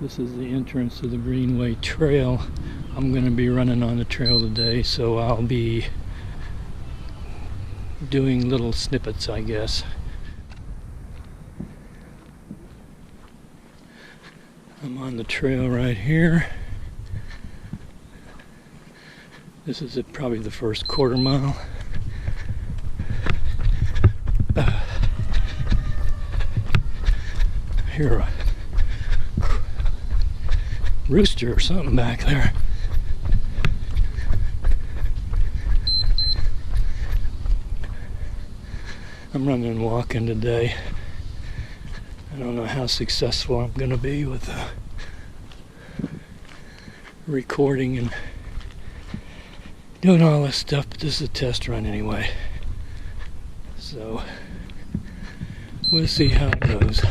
This is the entrance to the Greenway trail. I'm going to be running on the trail today, so I'll be doing little snippets, I guess. I'm on the trail right here. This is probably the first quarter mile. I hear a rooster or something back there. I'm running and walking today. I don't know how successful I'm going to be with recording and doing all this stuff, but this is a test run anyway. So we'll see how it goes.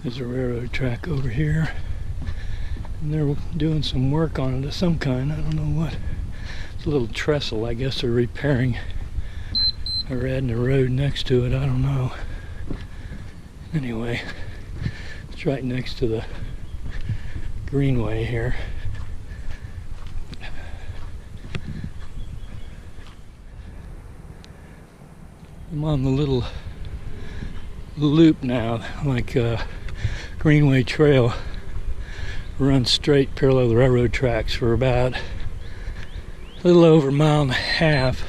There's a railroad track over here, and they're doing some work on it of some kind. I don't know what. It's a little trestle, I guess they're repairing or adding a road next to it. I don't know. Anyway, it's right next to the Greenway here. I'm on the little loop now, like Greenway Trail runs straight parallel to the railroad tracks for about a little over a mile and a half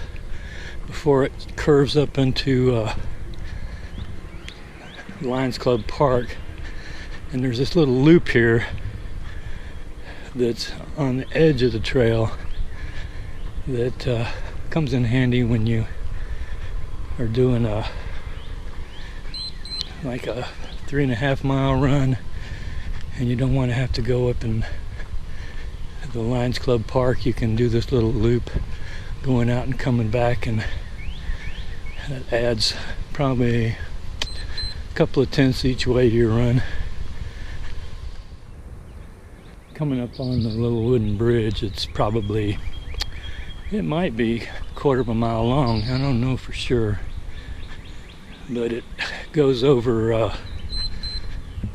before it curves up into Lions Club Park. And there's this little loop here that's on the edge of the trail that comes in handy when you are doing like a 3.5 mile run and you don't want to have to go up in the Lions Club Park. You can do this little loop going out and coming back, and that adds probably a couple of tenths each way to your run. Coming up on the little wooden bridge, it might be a quarter of a mile long. I don't know for sure, but it goes over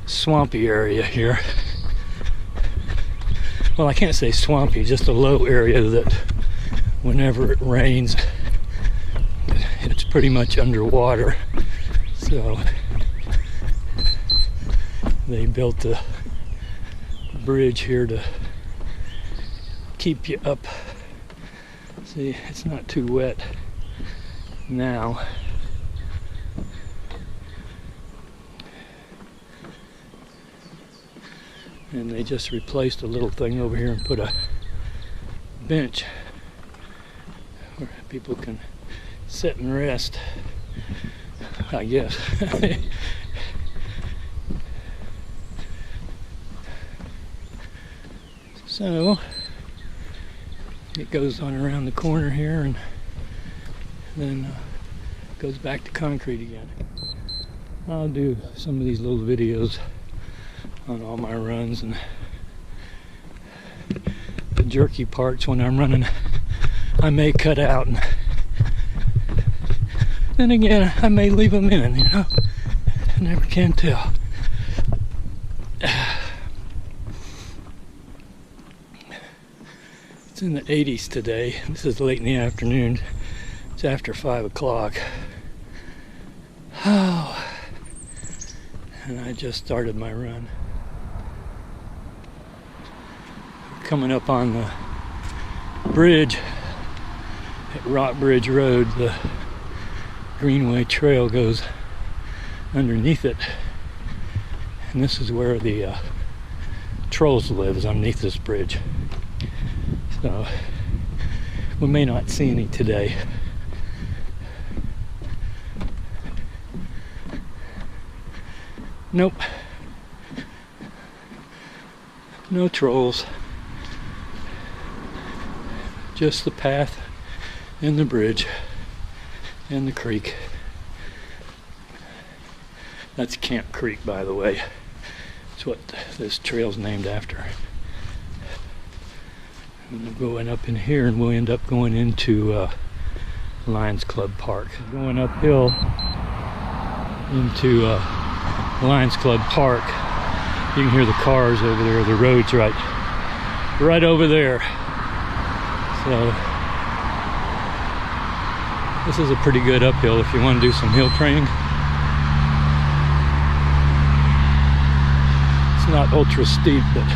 swampy area here. Well, I can't say swampy, just a low area that whenever it rains, it's pretty much underwater. So they built the bridge here to keep you up. See, it's not too wet now. And they just replaced a little thing over here and put a bench where people can sit and rest, I guess. So it goes on around the corner here and then goes back to concrete again. I'll do some of these little videos on all my runs, and the jerky parts when I'm running I may cut out, and then again I may leave them in, you know. I never can tell. It's in the 80s today. This is late in the afternoon. It's after 5 o'clock. Oh, and I just started my run. Coming up on the bridge at Rock Bridge Road. The Greenway Trail goes underneath it, and this is where the trolls live, is underneath this bridge. So we may not see any today. Nope, no trolls. Just the path and the bridge and the creek. That's Camp Creek, by the way. It's what this trail's named after. I'm going up in here and we'll end up going into Lions Club Park. Going uphill into Lions Club Park. You can hear the cars over there. The road's right over there. So this is a pretty good uphill if you want to do some hill training. It's not ultra steep, but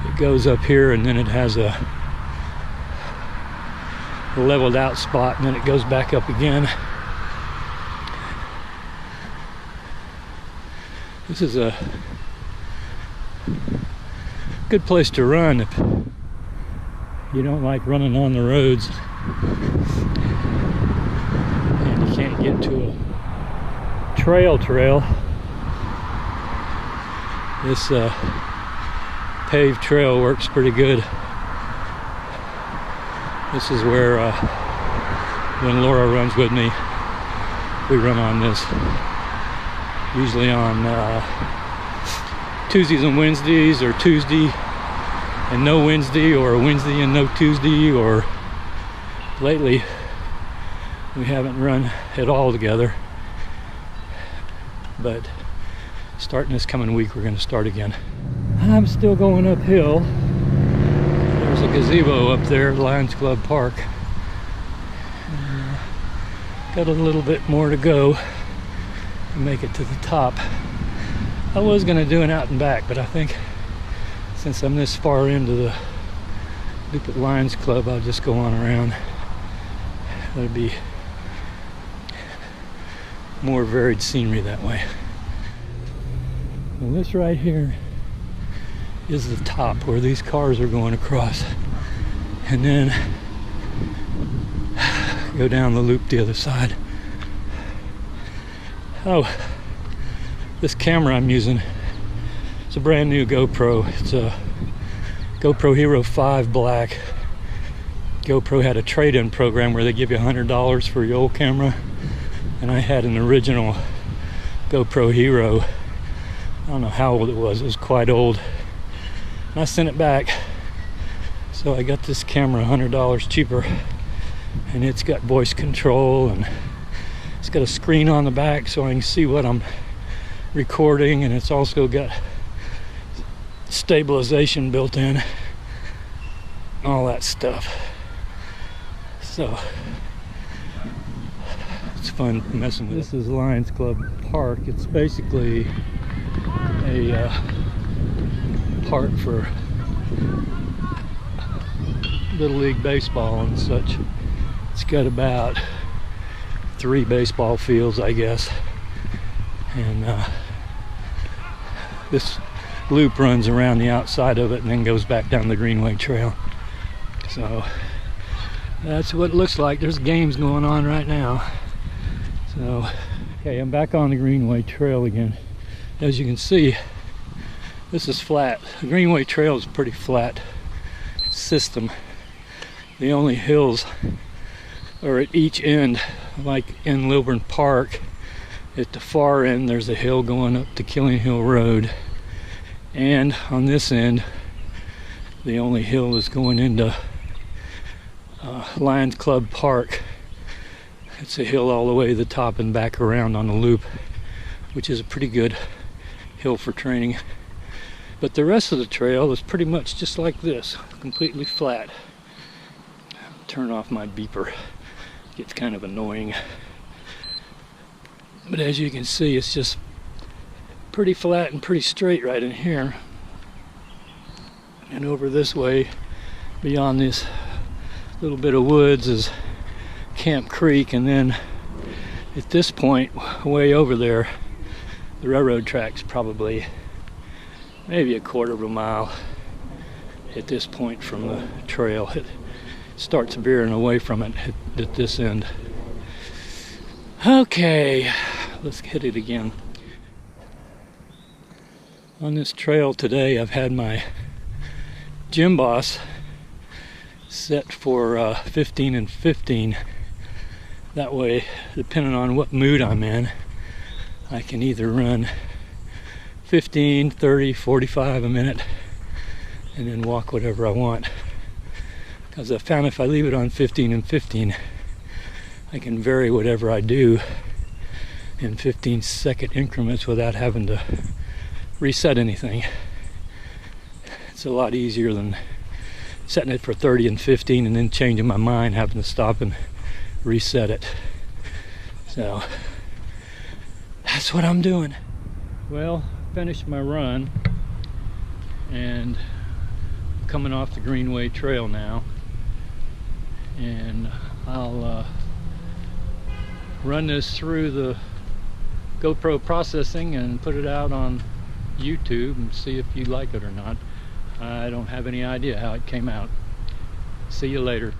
it goes up here and then it has a leveled out spot and then it goes back up again. This is a good place to run if you don't like running on the roads and you can't get to a trail. This paved trail works pretty good. This is where when Laura runs with me, we run on this. Usually on Tuesdays and Wednesdays, or Tuesday and no Wednesday, or a Wednesday and no Tuesday, or lately we haven't run at all together, but starting this coming week we're going to start again. I'm still going uphill. There's a gazebo up there at Lions Club Park. Got a little bit more to go to make it to the top. I was going to do an out and back, but I think since I'm this far into the loop at Lions Club, I'll just go on around. That'll be more varied scenery that way. Well, this right here is the top where these cars are going across, and then go down the loop the other side. Oh, this camera I'm using, it's a brand new GoPro. It's a GoPro Hero 5 Black. GoPro had a trade-in program where they give you $100 for your old camera, and I had an original GoPro Hero. I don't know how old it was quite old. And I sent it back, so I got this camera $100 cheaper, and it's got voice control and it's got a screen on the back so I can see what I'm recording, and it's also got stabilization built in, all that stuff. So it's fun messing with it. This is Lions Club Park. It's basically a park for Little League baseball and such. It's got about 3 baseball fields, I guess, and this loop runs around the outside of it and then goes back down the Greenway trail. So that's what it looks like. There's games going on right now. So okay, I'm back on the Greenway trail again. As you can see, this is flat. The Greenway trail is a pretty flat system. The only hills are at each end, like in Lilburn Park. At the far end there's a hill going up to Killing Hill Road, and on this end the only hill is going into Lions Club Park. It's a hill all the way to the top and back around on the loop, which is a pretty good hill for training. But the rest of the trail is pretty much just like this, completely flat. Turn off my beeper, gets kind of annoying. But as you can see, it's just pretty flat and pretty straight right in here. And over this way, beyond this little bit of woods, is Camp Creek, and then at this point, way over there, the railroad tracks probably maybe a quarter of a mile at this point from the trail. It starts veering away from it at this end. Okay, let's hit it again. On this trail today, I've had my gym boss set for 15 and 15. That way, depending on what mood I'm in, I can either run 15, 30, 45 a minute and then walk whatever I want. Because I found if I leave it on 15 and 15, I can vary whatever I do in 15-second increments without having to reset anything. It's a lot easier than setting it for 30 and 15 and then changing my mind, having to stop and reset it. So that's what I'm doing. Well, finished my run and coming off the Greenway trail now, and I'll run this through the GoPro processing and put it out on YouTube and see if you like it or not. I don't have any idea how it came out. See you later.